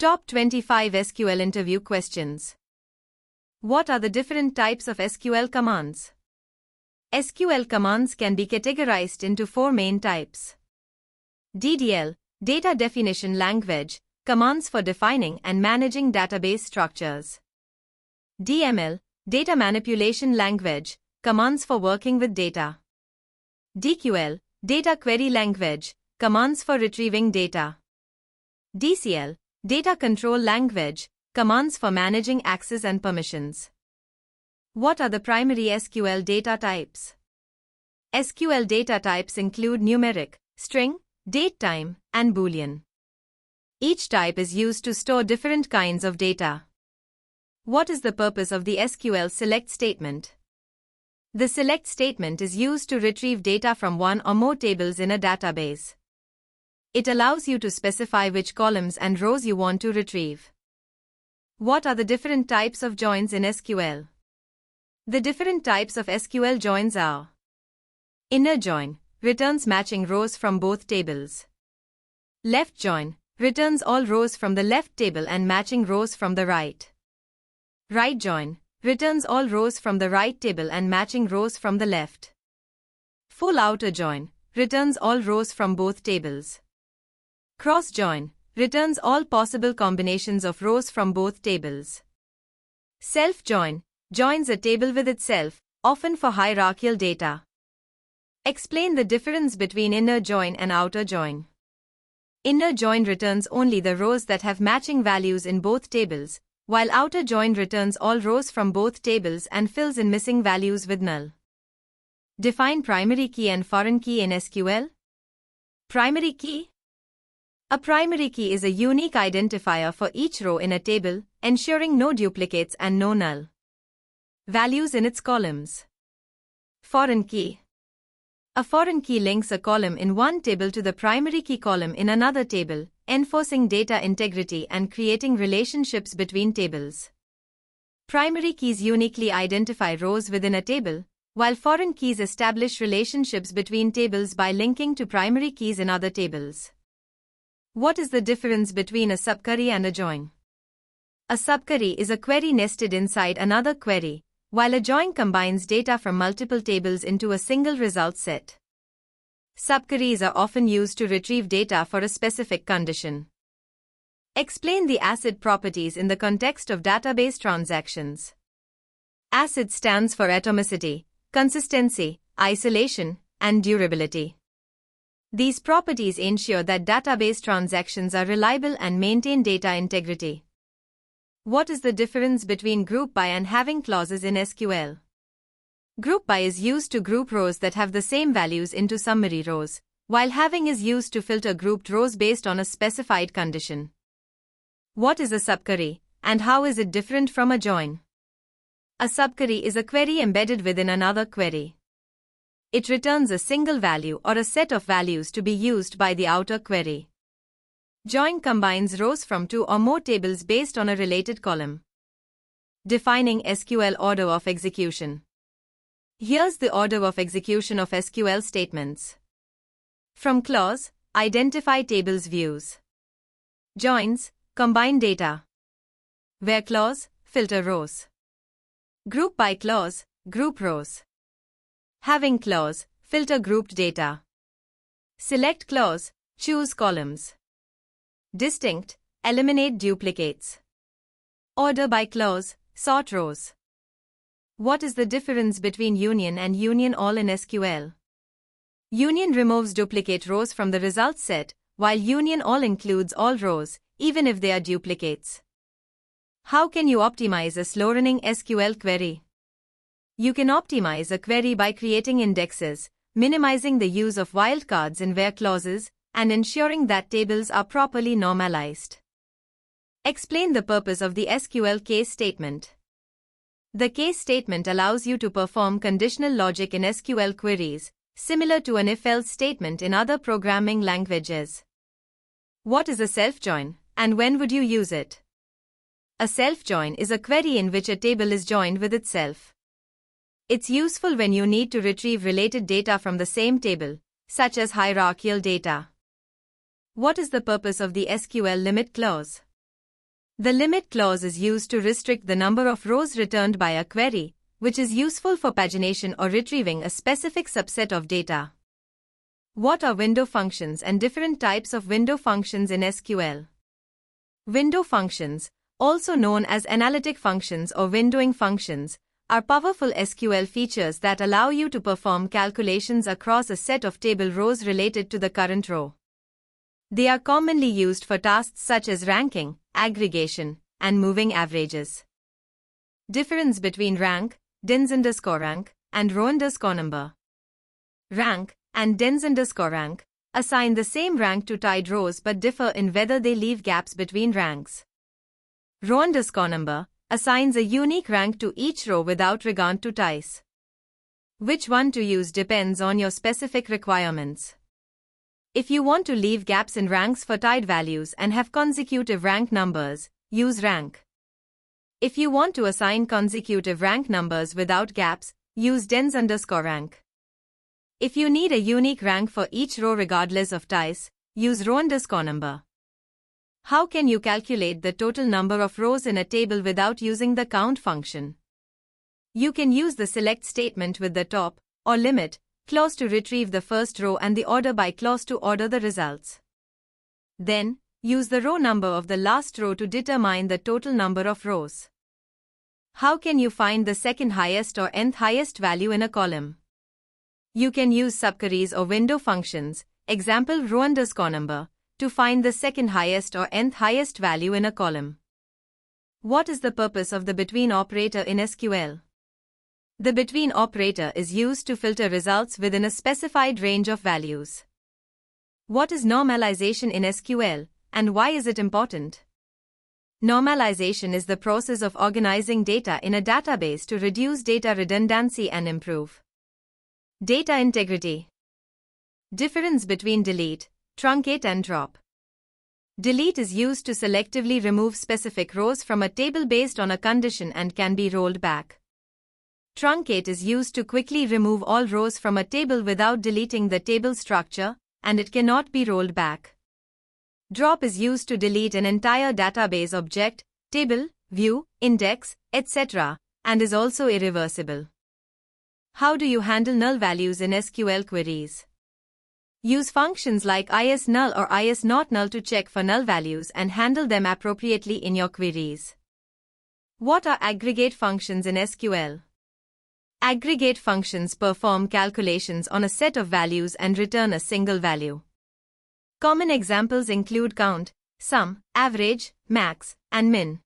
Top 25 SQL Interview Questions. What are the different types of SQL commands? SQL commands can be categorized into four main types. DDL, Data Definition Language, commands for defining and managing database structures. DML, Data Manipulation Language, commands for working with data. DQL, Data Query Language, commands for retrieving data. DCL, Data Control Language, commands for managing access and permissions. What are the primary SQL data types? SQL data types include numeric, string, datetime, and Boolean. Each type is used to store different kinds of data. What is the purpose of the SQL select statement? The select statement is used to retrieve data from one or more tables in a database. It allows you to specify which columns and rows you want to retrieve. What are the different types of joins in SQL? The different types of SQL joins are: inner join, returns matching rows from both tables. Left join, returns all rows from the left table and matching rows from the right. Right join, returns all rows from the right table and matching rows from the left. Full outer join, returns all rows from both tables. Cross join, returns all possible combinations of rows from both tables. Self join, joins a table with itself, often for hierarchical data. Explain the difference between inner join and outer join. Inner join returns only the rows that have matching values in both tables, while outer join returns all rows from both tables and fills in missing values with null. Define primary key and foreign key in SQL. Primary key. A primary key is a unique identifier for each row in a table, ensuring no duplicates and no null values in its columns. Foreign key. A foreign key links a column in one table to the primary key column in another table, enforcing data integrity and creating relationships between tables. Primary keys uniquely identify rows within a table, while foreign keys establish relationships between tables by linking to primary keys in other tables. What is the difference between a subquery and a join? A subquery is a query nested inside another query, while a join combines data from multiple tables into a single result set. Subqueries are often used to retrieve data for a specific condition. Explain the ACID properties in the context of database transactions. ACID stands for atomicity, consistency, isolation, and durability. These properties ensure that database transactions are reliable and maintain data integrity. What is the difference between group by and having clauses in SQL? Group by is used to group rows that have the same values into summary rows, while having is used to filter grouped rows based on a specified condition. What is a subquery, and how is it different from a join? A subquery is a query embedded within another query. It returns a single value or a set of values to be used by the outer query. Join combines rows from two or more tables based on a related column. Defining SQL order of execution. Here's the order of execution of SQL statements. From clause, identify tables views. Joins, combine data. Where clause, filter rows. Group by clause, group rows. Having clause, filter grouped data. Select clause, choose columns. Distinct, eliminate duplicates. Order by clause, sort rows. What is the difference between union and union all in SQL? Union removes duplicate rows from the result set, while union all includes all rows, even if they are duplicates. How can you optimize a slow-running SQL query? You can optimize a query by creating indexes, minimizing the use of wildcards in where clauses, and ensuring that tables are properly normalized. Explain the purpose of the SQL case statement. The case statement allows you to perform conditional logic in SQL queries, similar to an if-else statement in other programming languages. What is a self-join, and when would you use it? A self-join is a query in which a table is joined with itself. It's useful when you need to retrieve related data from the same table, such as hierarchical data. What is the purpose of the SQL limit clause? The limit clause is used to restrict the number of rows returned by a query, which is useful for pagination or retrieving a specific subset of data. What are window functions and different types of window functions in SQL? Window functions, also known as analytic functions or windowing functions, are powerful SQL features that allow you to perform calculations across a set of table rows related to the current row. They are commonly used for tasks such as ranking, aggregation, and moving averages. Difference between rank, dins_rank, and row_number. Rank and dins_rank assign the same rank to tied rows but differ in whether they leave gaps between ranks. Row_number assigns a unique rank to each row without regard to ties. Which one to use depends on your specific requirements. If you want to leave gaps in ranks for tied values and have consecutive rank numbers, use rank. If you want to assign consecutive rank numbers without gaps, use dins_rank. If you need a unique rank for each row regardless of ties, use row_number. How can you calculate the total number of rows in a table without using the count function? You can use the select statement with the top, or limit, clause to retrieve the first row and the order by clause to order the results. Then, use the row number of the last row to determine the total number of rows. How can you find the second highest or nth highest value in a column? You can use subqueries or window functions, example row_number, to find the second highest or nth highest value in a column. What is the purpose of the between operator in SQL? The between operator is used to filter results within a specified range of values. What is normalization in SQL, and why is it important? Normalization is the process of organizing data in a database to reduce data redundancy and improve data integrity. Difference between delete, truncate and drop. Delete is used to selectively remove specific rows from a table based on a condition and can be rolled back. Truncate is used to quickly remove all rows from a table without deleting the table structure, and it cannot be rolled back. Drop is used to delete an entire database object, table, view, index, etc., and is also irreversible. How do you handle null values in SQL queries? Use functions like isNull or isNotNull to check for null values and handle them appropriately in your queries. What are aggregate functions in SQL? Aggregate functions perform calculations on a set of values and return a single value. Common examples include count, sum, average, max, and min.